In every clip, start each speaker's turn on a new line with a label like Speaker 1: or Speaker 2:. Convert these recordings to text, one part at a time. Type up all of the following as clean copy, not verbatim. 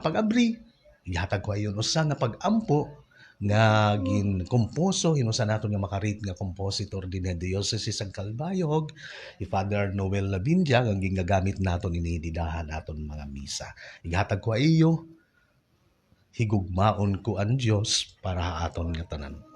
Speaker 1: pag-abri. Ihatag ko ayon usa nga pag-ampo nga komposo hinusa naton nga makarit nga compositor din sa Diocese sa Calbayog, Father Noel Labindia ang ginagamit naton inididahan naton mga misa. Ihatag ko iyo, higugmaon ko ang Dios para aton nga tanan.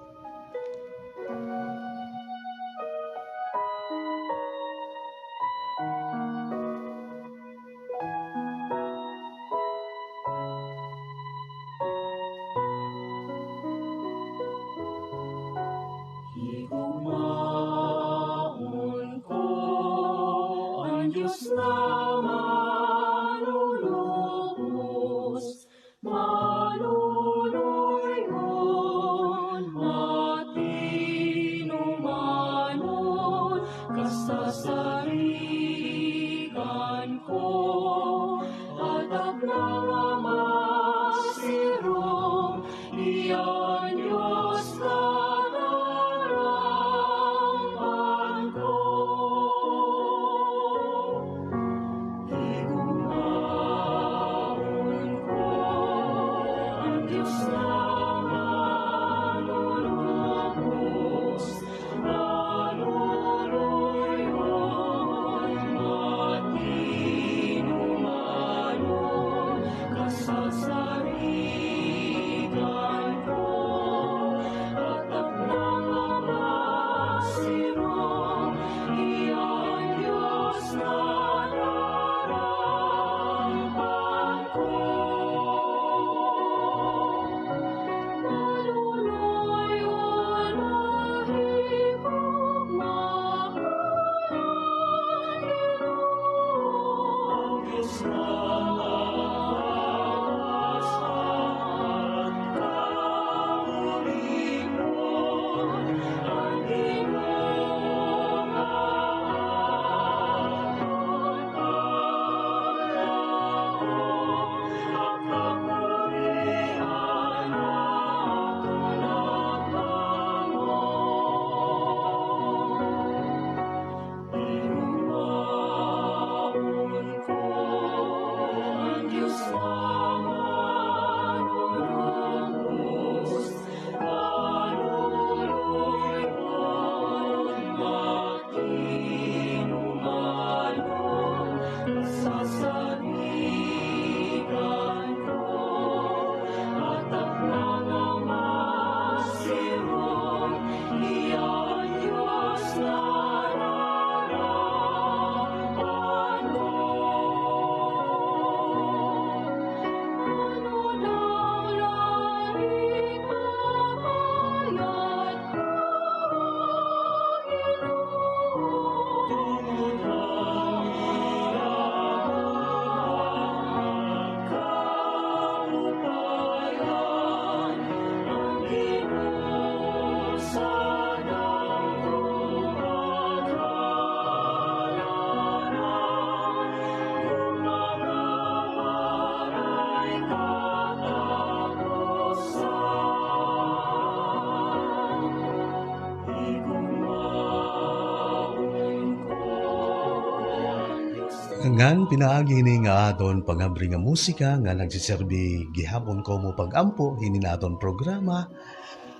Speaker 1: Ngan pinaagi ni nga aton pangabri nga musika nga nagsiserbi gihapon ko mo pag-ampo hini na aton programa.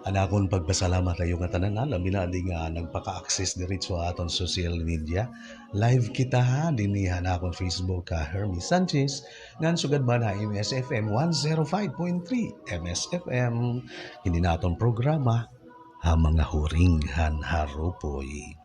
Speaker 1: Anakon pagpasalamat ayo nga tanan labi na di nga nagpaka-access diretso aton social media. Live kita ha dinhi hanakon Facebook ka Hermes Sanchez ngan sugad man ha MSFM 105.3 MSFM hini na aton programa ha mga huringhan harupoy.